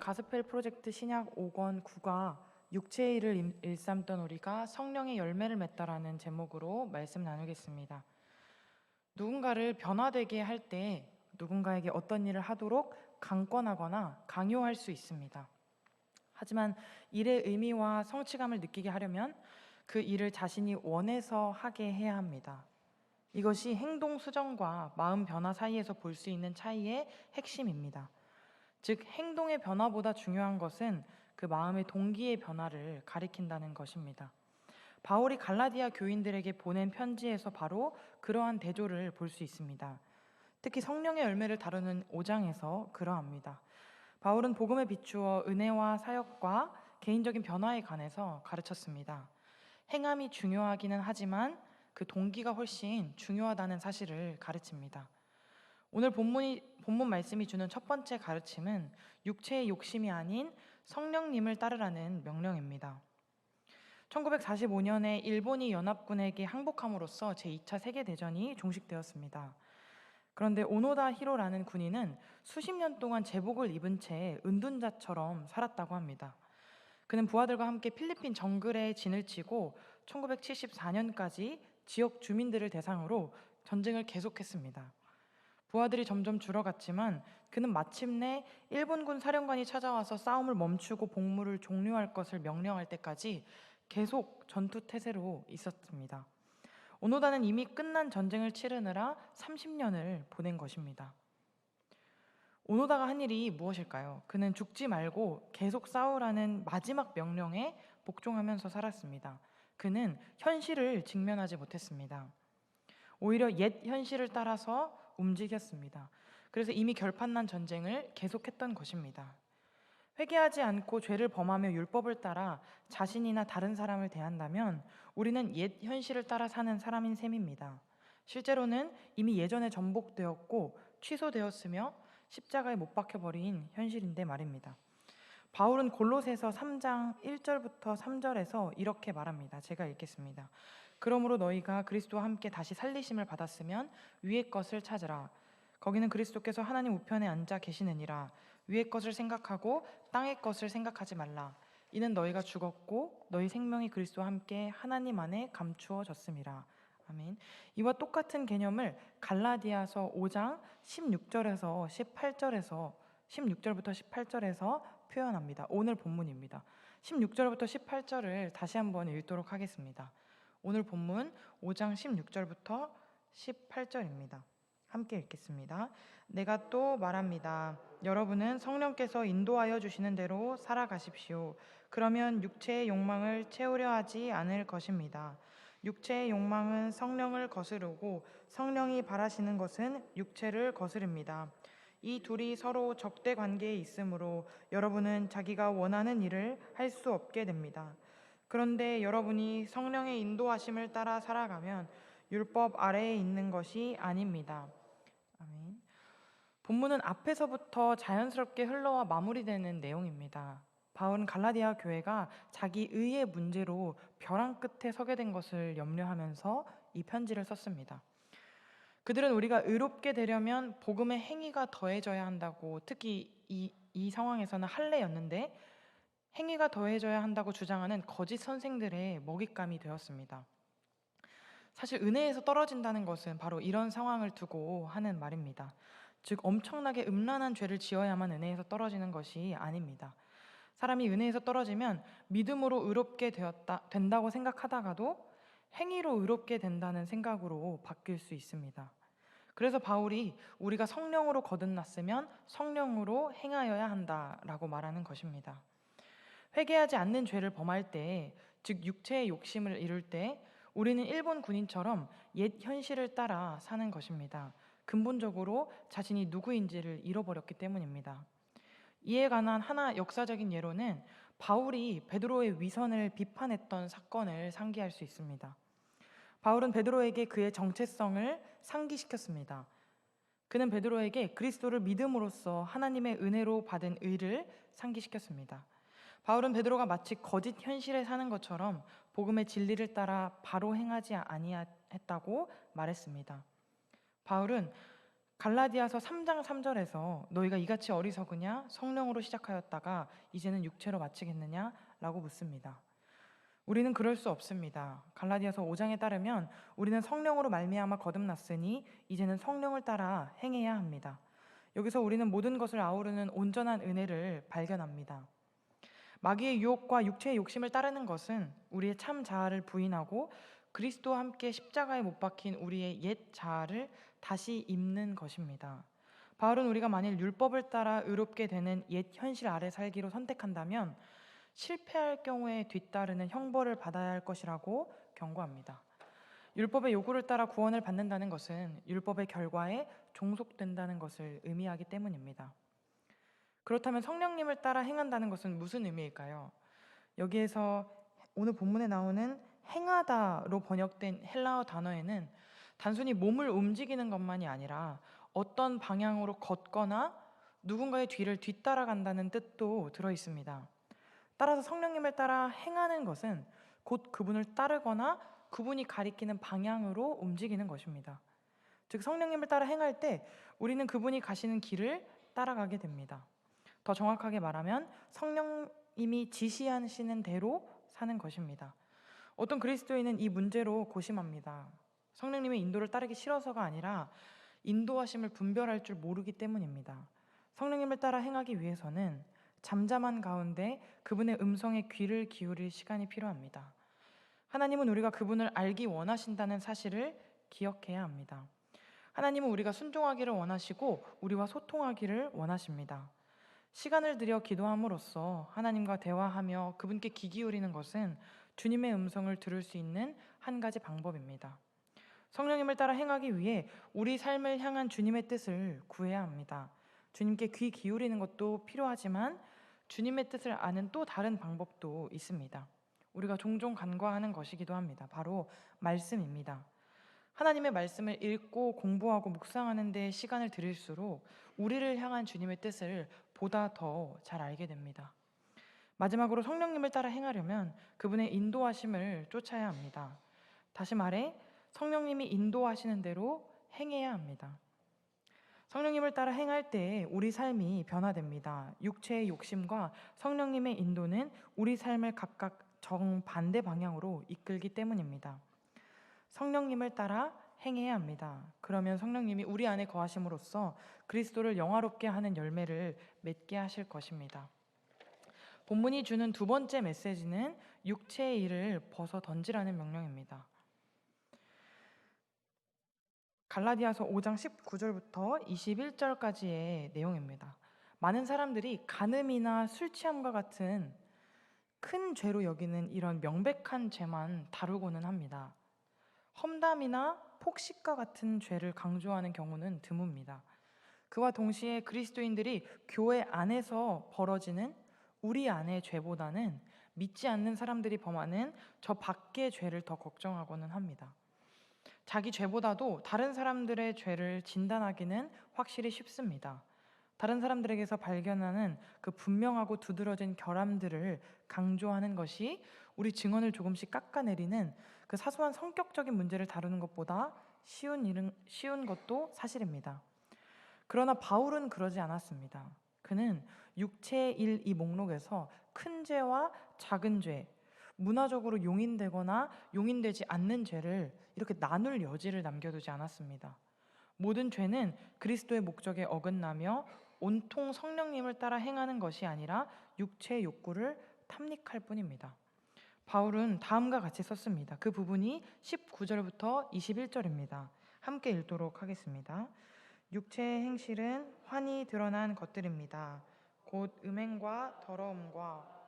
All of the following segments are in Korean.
가스펠 프로젝트 신약 5권 9가 육체의 일을 일삼던 우리가 성령의 열매를 맺다라는 제목으로 말씀 나누겠습니다. 누군가를 변화되게 할 때 누군가에게 어떤 일을 하도록 강권하거나 강요할 수 있습니다. 하지만 일의 의미와 성취감을 느끼게 하려면 그 일을 자신이 원해서 하게 해야 합니다. 이것이 행동 수정과 마음 변화 사이에서 볼 수 있는 차이의 핵심입니다. 즉, 행동의 변화보다 중요한 것은 그 마음의 동기의 변화를 가리킨다는 것입니다. 바울이 갈라디아 교인들에게 보낸 편지에서 바로 그러한 대조를 볼 수 있습니다. 특히 성령의 열매를 다루는 5장에서 그러합니다. 바울은 복음에 비추어 은혜와 사역과 개인적인 변화에 관해서 가르쳤습니다. 행함이 중요하기는 하지만 그 동기가 훨씬 중요하다는 사실을 가르칩니다. 오늘 본문 말씀이 주는 첫 번째 가르침은 육체의 욕심이 아닌 성령님을 따르라는 명령입니다. 1945년에 일본이 연합군에게 항복함으로써 제2차 세계대전이 종식되었습니다. 그런데 오노다 히로라는 군인은 수십 년 동안 제복을 입은 채 은둔자처럼 살았다고 합니다. 그는 부하들과 함께 필리핀 정글에 진을 치고 1974년까지 지역 주민들을 대상으로 전쟁을 계속했습니다. 부하들이 점점 줄어갔지만 그는 마침내 일본군 사령관이 찾아와서 싸움을 멈추고 복무를 종료할 것을 명령할 때까지 계속 전투 태세로 있었습니다. 오노다는 이미 끝난 전쟁을 치르느라 30년을 보낸 것입니다. 오노다가 한 일이 무엇일까요? 그는 죽지 말고 계속 싸우라는 마지막 명령에 복종하면서 살았습니다. 그는 현실을 직면하지 못했습니다. 오히려 옛 현실을 따라서 움직였습니다. 그래서 이미 결판난 전쟁을 계속했던 것입니다. 회개하지 않고 죄를 범하며 율법을 따라 자신이나 다른 사람을 대한다면 우리는 옛 현실을 따라 사는 사람인 셈입니다. 실제로는 이미 예전에 전복되었고 취소되었으며 십자가에 못 박혀버린 현실인데 말입니다. 바울은 골로새서 3장 1절부터 3절에서 이렇게 말합니다. 제가 읽겠습니다. 그러므로 너희가 그리스도와 함께 다시 살리심을 받았으면 위의 것을 찾으라. 거기는 그리스도께서 하나님 우편에 앉아 계시느니라. 위의 것을 생각하고 땅의 것을 생각하지 말라. 이는 너희가 죽었고 너희 생명이 그리스도와 함께 하나님 안에 감추어졌음이라. 아멘. 이와 똑같은 개념을 갈라디아서 5장 16절에서 18절에서 16절부터 18절에서 표현합니다. 오늘 본문입니다. 16절부터 18절을 다시 한번 읽도록 하겠습니다. 오늘 본문 5장 16절부터 18절입니다. 함께 읽겠습니다. 내가 또 말합니다. 여러분은 성령께서 인도하여 주시는 대로 살아가십시오. 그러면 육체의 욕망을 채우려 하지 않을 것입니다. 육체의 욕망은 성령을 거스르고 성령이 바라시는 것은 육체를 거스릅니다. 이 둘이 서로 적대 관계에 있으므로 여러분은 자기가 원하는 일을 할 수 없게 됩니다. 그런데 여러분이 성령의 인도하심을 따라 살아가면 율법 아래에 있는 것이 아닙니다. 아멘. 본문은 앞에서부터 자연스럽게 흘러와 마무리되는 내용입니다. 바울은 갈라디아 교회가 자기 의의 문제로 벼랑 끝에 서게 된 것을 염려하면서 이 편지를 썼습니다. 그들은 우리가 의롭게 되려면 복음의 행위가 더해져야 한다고, 특히 이 상황에서는 할례였는데 행위가 더해져야 한다고 주장하는 거짓 선생들의 먹잇감이 되었습니다. 사실 은혜에서 떨어진다는 것은 바로 이런 상황을 두고 하는 말입니다. 즉 엄청나게 음란한 죄를 지어야만 은혜에서 떨어지는 것이 아닙니다. 사람이 은혜에서 떨어지면 믿음으로 의롭게 된다고 생각하다가도 행위로 의롭게 된다는 생각으로 바뀔 수 있습니다. 그래서 바울이 우리가 성령으로 거듭났으면 성령으로 행하여야 한다라고 말하는 것입니다. 회개하지 않는 죄를 범할 때, 즉 육체의 욕심을 이룰 때 우리는 일본 군인처럼 옛 현실을 따라 사는 것입니다. 근본적으로 자신이 누구인지를 잃어버렸기 때문입니다. 이에 관한 하나 역사적인 예로는 바울이 베드로의 위선을 비판했던 사건을 상기할 수 있습니다. 바울은 베드로에게 그의 정체성을 상기시켰습니다. 그는 베드로에게 그리스도를 믿음으로써 하나님의 은혜로 받은 의를 상기시켰습니다. 바울은 베드로가 마치 거짓 현실에 사는 것처럼 복음의 진리를 따라 바로 행하지 아니했다고 말했습니다. 바울은 갈라디아서 3장 3절에서 너희가 이같이 어리석으냐? 성령으로 시작하였다가 이제는 육체로 마치겠느냐? 라고 묻습니다. 우리는 그럴 수 없습니다. 갈라디아서 5장에 따르면 우리는 성령으로 말미암아 거듭났으니 이제는 성령을 따라 행해야 합니다. 여기서 우리는 모든 것을 아우르는 온전한 은혜를 발견합니다. 마귀의 유혹과 육체의 욕심을 따르는 것은 우리의 참 자아를 부인하고 그리스도와 함께 십자가에 못 박힌 우리의 옛 자아를 다시 입는 것입니다. 바울은 우리가 만일 율법을 따라 의롭게 되는 옛 현실 아래 살기로 선택한다면 실패할 경우에 뒤따르는 형벌을 받아야 할 것이라고 경고합니다. 율법의 요구를 따라 구원을 받는다는 것은 율법의 결과에 종속된다는 것을 의미하기 때문입니다. 그렇다면 성령님을 따라 행한다는 것은 무슨 의미일까요? 여기에서 오늘 본문에 나오는 행하다로 번역된 헬라어 단어에는 단순히 몸을 움직이는 것만이 아니라 어떤 방향으로 걷거나 누군가의 뒤를 뒤따라간다는 뜻도 들어 있습니다. 따라서 성령님을 따라 행하는 것은 곧 그분을 따르거나 그분이 가리키는 방향으로 움직이는 것입니다. 즉 성령님을 따라 행할 때 우리는 그분이 가시는 길을 따라가게 됩니다. 더 정확하게 말하면 성령님이 지시하시는 대로 사는 것입니다. 어떤 그리스도인은 이 문제로 고심합니다. 성령님의 인도를 따르기 싫어서가 아니라 인도하심을 분별할 줄 모르기 때문입니다. 성령님을 따라 행하기 위해서는 잠잠한 가운데 그분의 음성에 귀를 기울일 시간이 필요합니다. 하나님은 우리가 그분을 알기 원하신다는 사실을 기억해야 합니다. 하나님은 우리가 순종하기를 원하시고 우리와 소통하기를 원하십니다. 시간을 들여 기도함으로써 하나님과 대화하며 그분께 귀 기울이는 것은 주님의 음성을 들을 수 있는 한 가지 방법입니다. 성령님을 따라 행하기 위해 우리 삶을 향한 주님의 뜻을 구해야 합니다. 주님께 귀 기울이는 것도 필요하지만 주님의 뜻을 아는 또 다른 방법도 있습니다. 우리가 종종 간과하는 것이기도 합니다. 바로 말씀입니다. 하나님의 말씀을 읽고 공부하고 묵상하는 데 시간을 들일수록 우리를 향한 주님의 뜻을 보다 더 잘 알게 됩니다. 마지막으로 성령님을 따라 행하려면 그분의 인도하심을 쫓아야 합니다. 다시 말해 성령님이 인도하시는 대로 행해야 합니다. 성령님을 따라 행할 때 우리 삶이 변화됩니다. 육체의 욕심과 성령님의 인도는 우리 삶을 각각 정반대 방향으로 이끌기 때문입니다. 성령님을 따라 행해야 합니다. 그러면 성령님이 우리 안에 거하심으로써 그리스도를 영화롭게 하는 열매를 맺게 하실 것입니다. 본문이 주는 두 번째 메시지는 육체의 일을 벗어 던지라는 명령입니다. 갈라디아서 5장 19절부터 21절까지의 내용입니다. 많은 사람들이 간음이나 술 취함과 같은 큰 죄로 여기는 이런 명백한 죄만 다루고는 합니다. 험담이나 폭식과 같은 죄를 강조하는 경우는 드뭅니다. 그와 동시에 그리스도인들이 교회 안에서 벌어지는 우리 안의 죄보다는 믿지 않는 사람들이 범하는 저 밖의 죄를 더 걱정하고는 합니다. 자기 죄보다도 다른 사람들의 죄를 진단하기는 확실히 쉽습니다. 다른 사람들에게서 발견하는 그 분명하고 두드러진 결함들을 강조하는 것이 우리 증언을 조금씩 깎아내리는 그 사소한 성격적인 문제를 다루는 것보다 쉬운 것도 사실입니다. 그러나 바울은 그러지 않았습니다. 그는 육체의 일 이 목록에서 큰 죄와 작은 죄, 문화적으로 용인되거나 용인되지 않는 죄를 이렇게 나눌 여지를 남겨두지 않았습니다. 모든 죄는 그리스도의 목적에 어긋나며 온통 성령님을 따라 행하는 것이 아니라 육체의 욕구를 탐닉할 뿐입니다. 바울은 다음과 같이 썼습니다. 그 부분이 19절부터 21절입니다. 함께 읽도록 하겠습니다. 육체의 행실은 환히 드러난 것들입니다. 곧 음행과 더러움과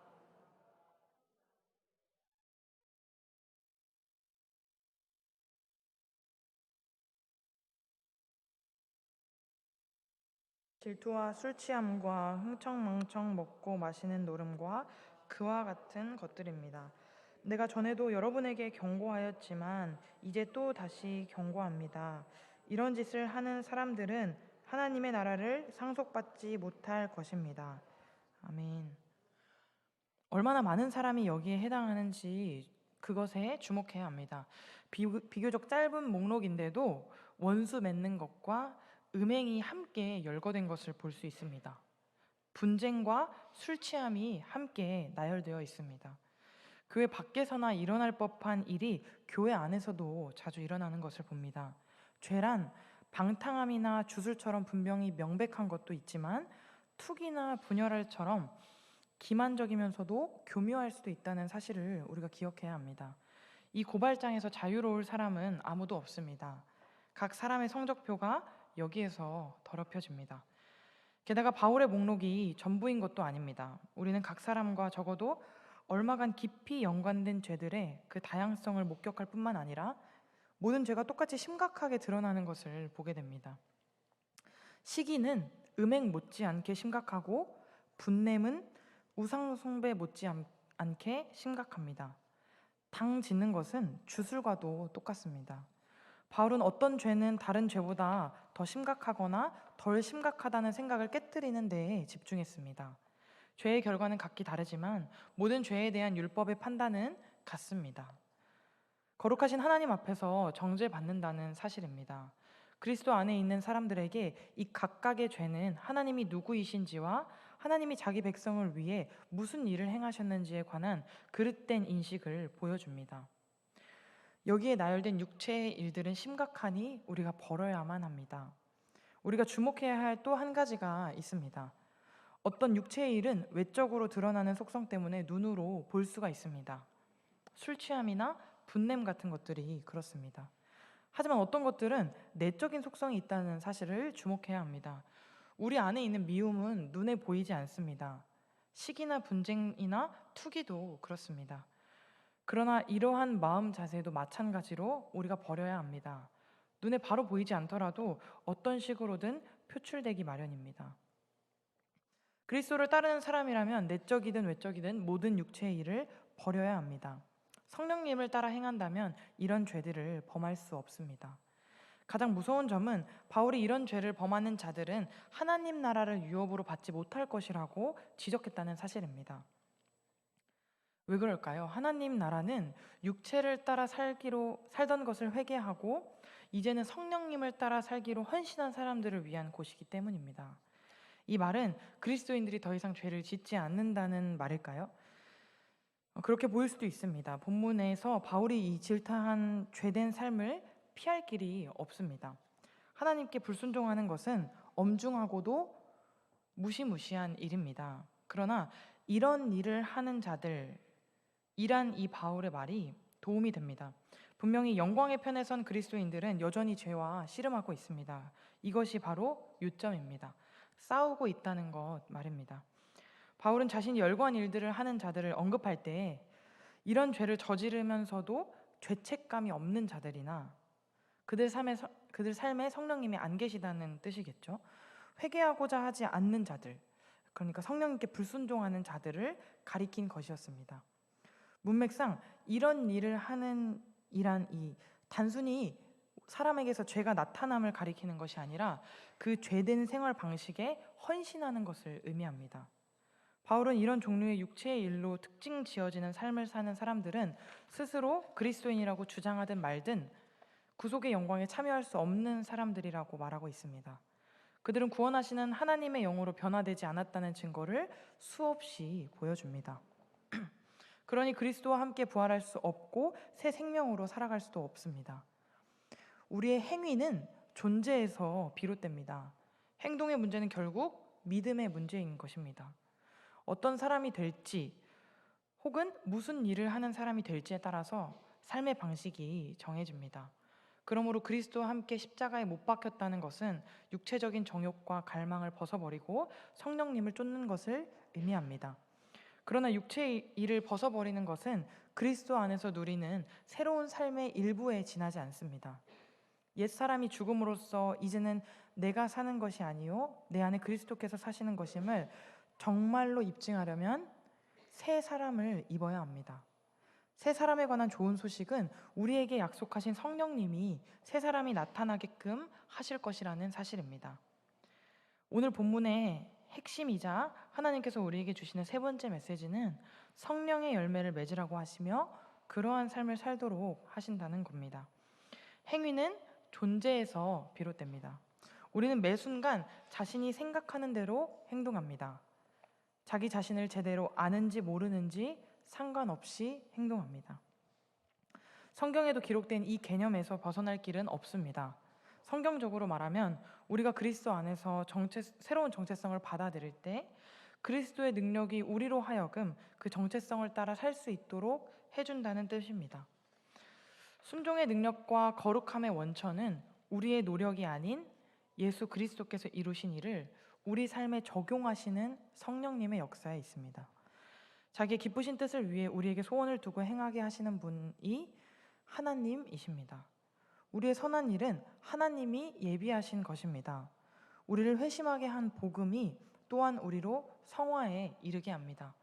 질투와 술 취함과 흥청망청 먹고 마시는 노름과 그와 같은 것들입니다. 내가 전에도 여러분에게 경고하였지만 이제 또 다시 경고합니다. 이런 짓을 하는 사람들은 하나님의 나라를 상속받지 못할 것입니다. 아멘. 얼마나 많은 사람이 여기에 해당하는지 그것에 주목해야 합니다. 비교적 짧은 목록인데도 원수 맺는 것과 음행이 함께 열거된 것을 볼 수 있습니다. 분쟁과 술 취함이 함께 나열되어 있습니다. 교회 밖에서나 일어날 법한 일이 교회 안에서도 자주 일어나는 것을 봅니다. 죄란 방탕함이나 주술처럼 분명히 명백한 것도 있지만 투기나 분열할처럼 기만적이면서도 교묘할 수도 있다는 사실을 우리가 기억해야 합니다. 이 고발장에서 자유로울 사람은 아무도 없습니다. 각 사람의 성적표가 여기에서 더럽혀집니다. 게다가 바울의 목록이 전부인 것도 아닙니다. 우리는 각 사람과 적어도 얼마간 깊이 연관된 죄들의 그 다양성을 목격할 뿐만 아니라 모든 죄가 똑같이 심각하게 드러나는 것을 보게 됩니다. 시기는 음행 못지않게 심각하고 분냄은 우상숭배 못지않게 심각합니다. 당 짓는 것은 주술과도 똑같습니다. 바울은 어떤 죄는 다른 죄보다 더 심각하거나 덜 심각하다는 생각을 깨뜨리는 데에 집중했습니다. 죄의 결과는 각기 다르지만 모든 죄에 대한 율법의 판단은 같습니다. 거룩하신 하나님 앞에서 정죄받는다는 사실입니다. 그리스도 안에 있는 사람들에게 이 각각의 죄는 하나님이 누구이신지와 하나님이 자기 백성을 위해 무슨 일을 행하셨는지에 관한 그릇된 인식을 보여줍니다. 여기에 나열된 육체의 일들은 심각하니 우리가 벌어야만 합니다. 우리가 주목해야 할 또 한 가지가 있습니다. 어떤 육체의 일은 외적으로 드러나는 속성 때문에 눈으로 볼 수가 있습니다. 술 취함이나 분냄 같은 것들이 그렇습니다. 하지만 어떤 것들은 내적인 속성이 있다는 사실을 주목해야 합니다. 우리 안에 있는 미움은 눈에 보이지 않습니다. 시기나 분쟁이나 투기도 그렇습니다. 그러나 이러한 마음 자세도 마찬가지로 우리가 버려야 합니다. 눈에 바로 보이지 않더라도 어떤 식으로든 표출되기 마련입니다. 그리스도를 따르는 사람이라면 내적이든 외적이든 모든 육체의 일을 버려야 합니다. 성령님을 따라 행한다면 이런 죄들을 범할 수 없습니다. 가장 무서운 점은 바울이 이런 죄를 범하는 자들은 하나님 나라를 유업으로 받지 못할 것이라고 지적했다는 사실입니다. 왜 그럴까요? 하나님 나라는 육체를 따라 살던 것을 회개하고 이제는 성령님을 따라 살기로 헌신한 사람들을 위한 곳이기 때문입니다. 이 말은 그리스도인들이 더 이상 죄를 짓지 않는다는 말일까요? 그렇게 보일 수도 있습니다. 본문에서 바울이 이 질타한 죄된 삶을 피할 길이 없습니다. 하나님께 불순종하는 것은 엄중하고도 무시무시한 일입니다. 그러나 이런 일을 하는 자들이란 이 바울의 말이 도움이 됩니다. 분명히 영광의 편에 선 그리스도인들은 여전히 죄와 씨름하고 있습니다. 이것이 바로 요점입니다. 싸우고 있다는 것 말입니다. 바울은 자신이 열거한 일들을 하는 자들을 언급할 때 이런 죄를 저지르면서도 죄책감이 없는 자들이나 그들 삶에 성령님이 안 계시다는 뜻이겠죠. 회개하고자 하지 않는 자들, 그러니까 성령님께 불순종하는 자들을 가리킨 것이었습니다. 문맥상 이런 일을 하는 이란 이 단순히 사람에게서 죄가 나타남을 가리키는 것이 아니라 그 죄된 생활 방식에 헌신하는 것을 의미합니다. 바울은 이런 종류의 육체의 일로 특징 지어지는 삶을 사는 사람들은 스스로 그리스도인이라고 주장하든 말든 구속의 영광에 참여할 수 없는 사람들이라고 말하고 있습니다. 그들은 구원하시는 하나님의 영으로 변화되지 않았다는 증거를 수없이 보여줍니다. 그러니 그리스도와 함께 부활할 수 없고 새 생명으로 살아갈 수도 없습니다. 우리의 행위는 존재에서 비롯됩니다. 행동의 문제는 결국 믿음의 문제인 것입니다. 어떤 사람이 될지 혹은 무슨 일을 하는 사람이 될지에 따라서 삶의 방식이 정해집니다. 그러므로 그리스도와 함께 십자가에 못 박혔다는 것은 육체적인 정욕과 갈망을 벗어버리고 성령님을 쫓는 것을 의미합니다. 그러나 육체의 일을 벗어버리는 것은 그리스도 안에서 누리는 새로운 삶의 일부에 지나지 않습니다. 옛사람이 죽음으로써 이제는 내가 사는 것이 아니요 내 안에 그리스도께서 사시는 것임을 정말로 입증하려면 새 사람을 입어야 합니다. 새 사람에 관한 좋은 소식은 우리에게 약속하신 성령님이 새 사람이 나타나게끔 하실 것이라는 사실입니다. 오늘 본문의 핵심이자 하나님께서 우리에게 주시는 세 번째 메시지는 성령의 열매를 맺으라고 하시며 그러한 삶을 살도록 하신다는 겁니다. 행위는 존재에서 비롯됩니다. 우리는 매 순간 자신이 생각하는 대로 행동합니다. 자기 자신을 제대로 아는지 모르는지 상관없이 행동합니다. 성경에도 기록된 이 개념에서 벗어날 길은 없습니다. 성경적으로 말하면 우리가 그리스도 안에서 새로운 정체성을 받아들일 때 그리스도의 능력이 우리로 하여금 그 정체성을 따라 살 수 있도록 해준다는 뜻입니다. 순종의 능력과 거룩함의 원천은 우리의 노력이 아닌 예수 그리스도께서 이루신 일을 우리 삶에 적용하시는 성령님의 역사에 있습니다. 자기의 기쁘신 뜻을 위해 우리에게 소원을 두고 행하게 하시는 분이 하나님이십니다. 우리의 선한 일은 하나님이 예비하신 것입니다. 우리를 회심하게 한 복음이 또한 우리로 성화에 이르게 합니다.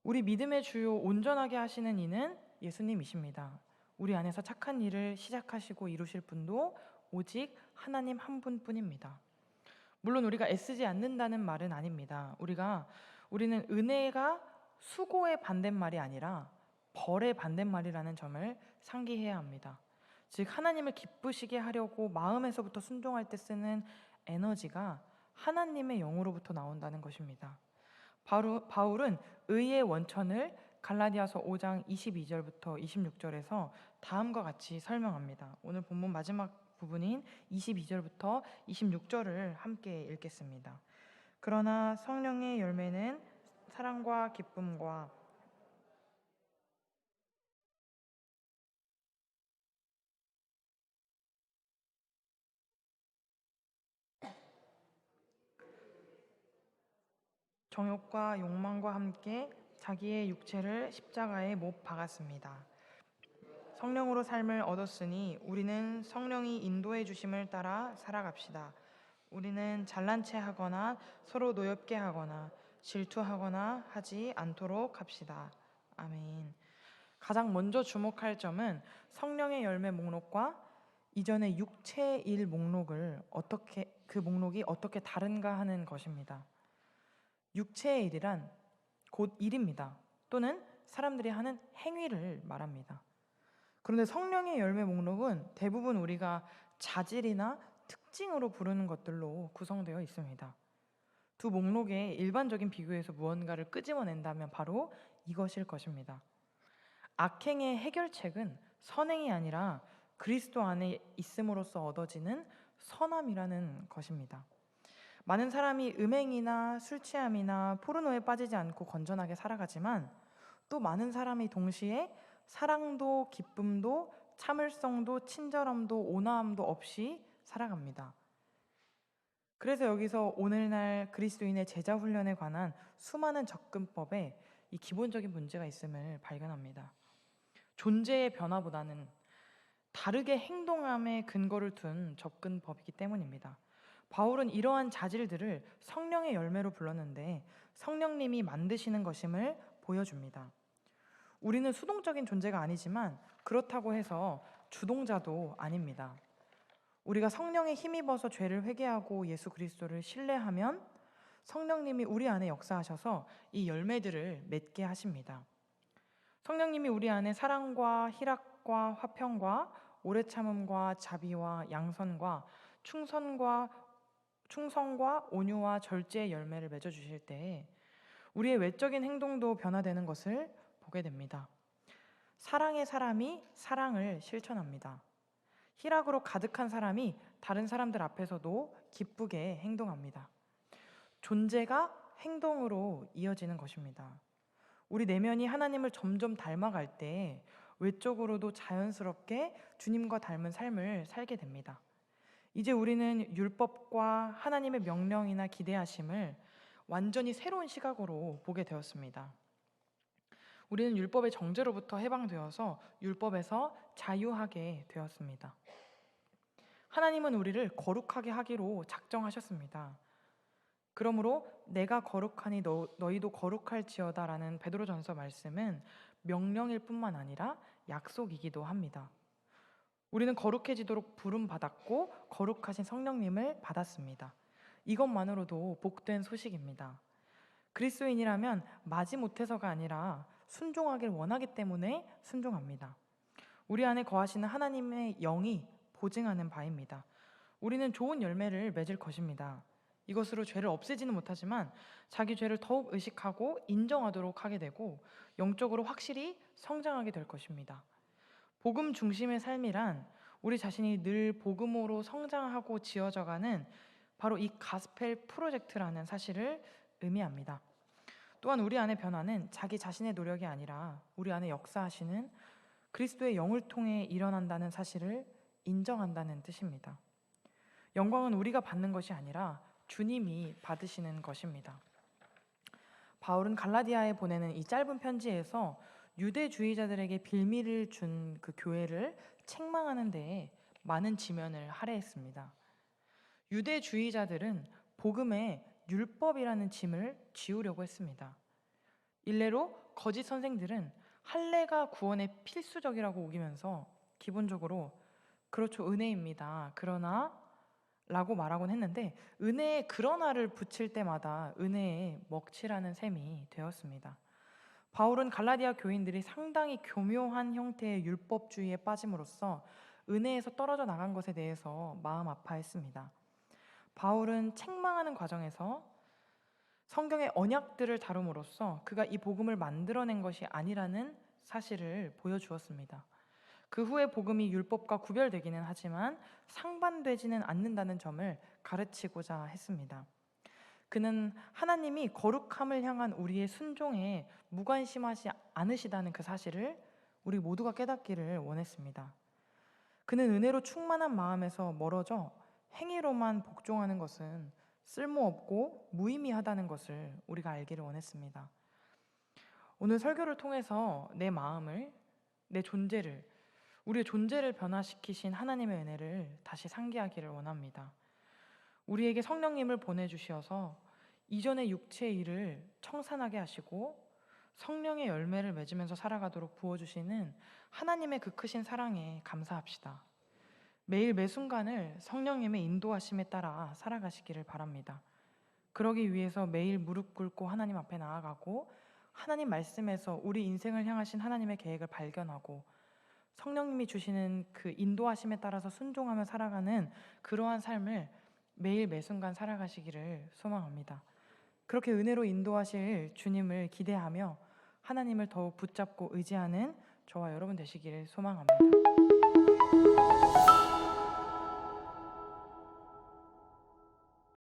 우리 믿음의 주요 온전하게 하시는 이는 예수님이십니다. 우리 안에서 착한 일을 시작하시고 이루실 분도 오직 하나님 한 분뿐입니다. 물론 우리가 애쓰지 않는다는 말은 아닙니다. 우리는 은혜가 수고의 반대말이 아니라 벌의 반대말이라는 점을 상기해야 합니다. 즉 하나님을 기쁘시게 하려고 마음에서부터 순종할 때 쓰는 에너지가 하나님의 영으로부터 나온다는 것입니다. 바울은 의의 원천을 갈라디아서 5장 22절부터 26절에서 다음과 같이 설명합니다. 오늘 본문 마지막 부분인 22절부터 26절을 함께 읽겠습니다. 그러나 성령의 열매는 사랑과 기쁨과 정욕과 욕망과 함께 자기의 육체를 십자가에 못 박았습니다. 성령으로 삶을 얻었으니 우리는 성령이 인도해 주심을 따라 살아갑시다. 우리는 잘난 체 하거나 서로 노엽게 하거나 질투하거나 하지 않도록 합시다. 아멘. 가장 먼저 주목할 점은 성령의 열매 목록과 이전의 육체의 일 그 목록이 어떻게 다른가 하는 것입니다. 육체의 일이란 곧 일입니다. 또는 사람들이 하는 행위를 말합니다. 그런데 성령의 열매 목록은 대부분 우리가 자질이나 특징으로 부르는 것들로 구성되어 있습니다. 두 목록의 일반적인 비교에서 무언가를 끄집어낸다면 바로 이것일 것입니다. 악행의 해결책은 선행이 아니라 그리스도 안에 있음으로써 얻어지는 선함이라는 것입니다. 많은 사람이 음행이나 술 취함이나 포르노에 빠지지 않고 건전하게 살아가지만 또 많은 사람이 동시에 사랑도 기쁨도 참을성도 친절함도 온화함도 없이 살아갑니다. 그래서 여기서 오늘날 그리스도인의 제자 훈련에 관한 수많은 접근법에 이 기본적인 문제가 있음을 발견합니다. 존재의 변화보다는 다르게 행동함에 근거를 둔 접근법이기 때문입니다. 바울은 이러한 자질들을 성령의 열매로 불렀는데 성령님이 만드시는 것임을 보여줍니다. 우리는 수동적인 존재가 아니지만 그렇다고 해서 주동자도 아닙니다. 우리가 성령에 힘입어서 죄를 회개하고 예수 그리스도를 신뢰하면 성령님이 우리 안에 역사하셔서 이 열매들을 맺게 하십니다. 성령님이 우리 안에 사랑과 희락과 화평과 오래 참음과 자비와 양선과 충성과 온유와 절제의 열매를 맺어 주실 때 우리의 외적인 행동도 변화되는 것을 보게 됩니다. 사랑의 사람이 사랑을 실천합니다. 희락으로 가득한 사람이 다른 사람들 앞에서도 기쁘게 행동합니다. 존재가 행동으로 이어지는 것입니다. 우리 내면이 하나님을 점점 닮아갈 때 외적으로도 자연스럽게 주님과 닮은 삶을 살게 됩니다. 이제 우리는 율법과 하나님의 명령이나 기대하심을 완전히 새로운 시각으로 보게 되었습니다. 우리는 율법의 정죄로부터 해방되어서 율법에서 자유하게 되었습니다. 하나님은 우리를 거룩하게 하기로 작정하셨습니다. 그러므로 내가 거룩하니 너희도 거룩할지어다 라는 베드로전서 말씀은 명령일 뿐만 아니라 약속이기도 합니다. 우리는 거룩해지도록 부름받았고 거룩하신 성령님을 받았습니다. 이것만으로도 복된 소식입니다. 그리스도인이라면 마지못해서가 아니라 순종하길 원하기 때문에 순종합니다. 우리 안에 거하시는 하나님의 영이 보증하는 바입니다. 우리는 좋은 열매를 맺을 것입니다. 이것으로 죄를 없애지는 못하지만 자기 죄를 더욱 의식하고 인정하도록 하게 되고 영적으로 확실히 성장하게 될 것입니다. 복음 중심의 삶이란 우리 자신이 늘 복음으로 성장하고 지어져가는 바로 이 가스펠 프로젝트라는 사실을 의미합니다. 또한 우리 안의 변화는 자기 자신의 노력이 아니라 우리 안에 역사하시는 그리스도의 영을 통해 일어난다는 사실을 인정한다는 뜻입니다. 영광은 우리가 받는 것이 아니라 주님이 받으시는 것입니다. 바울은 갈라디아에 보내는 이 짧은 편지에서 유대주의자들에게 빌미를 준 그 교회를 책망하는 데에 많은 지면을 할애했습니다. 유대주의자들은 복음에 율법이라는 짐을 지우려고 했습니다. 일례로 거짓 선생들은 할례가 구원의 필수적이라고 우기면서 기본적으로 그렇죠, 은혜입니다. 그러나 라고 말하곤 했는데 은혜에 그러나를 붙일 때마다 은혜에 먹칠하는 셈이 되었습니다. 바울은 갈라디아 교인들이 상당히 교묘한 형태의 율법주의에 빠짐으로써 은혜에서 떨어져 나간 것에 대해서 마음 아파했습니다. 바울은 책망하는 과정에서 성경의 언약들을 다룸으로써 그가 이 복음을 만들어낸 것이 아니라는 사실을 보여주었습니다. 그 후에 복음이 율법과 구별되기는 하지만 상반되지는 않는다는 점을 가르치고자 했습니다. 그는 하나님이 거룩함을 향한 우리의 순종에 무관심하지 않으시다는 그 사실을 우리 모두가 깨닫기를 원했습니다. 그는 은혜로 충만한 마음에서 멀어져 행위로만 복종하는 것은 쓸모없고 무의미하다는 것을 우리가 알기를 원했습니다. 오늘 설교를 통해서 내 마음을, 내 존재를, 우리의 존재를 변화시키신 하나님의 은혜를 다시 상기하기를 원합니다. 우리에게 성령님을 보내주셔서 이전의 육체의 일을 청산하게 하시고 성령의 열매를 맺으면서 살아가도록 부어주시는 하나님의 그 크신 사랑에 감사합시다. 매일 매 순간을 성령님의 인도하심에 따라 살아가시기를 바랍니다. 그러기 위해서 매일 무릎 꿇고 하나님 앞에 나아가고 하나님 말씀에서 우리 인생을 향하신 하나님의 계획을 발견하고 성령님이 주시는 그 인도하심에 따라서 순종하며 살아가는 그러한 삶을 매일 매 순간 살아가시기를 소망합니다. 그렇게 은혜로 인도하실 주님을 기대하며 하나님을 더욱 붙잡고 의지하는 저와 여러분 되시기를 소망합니다.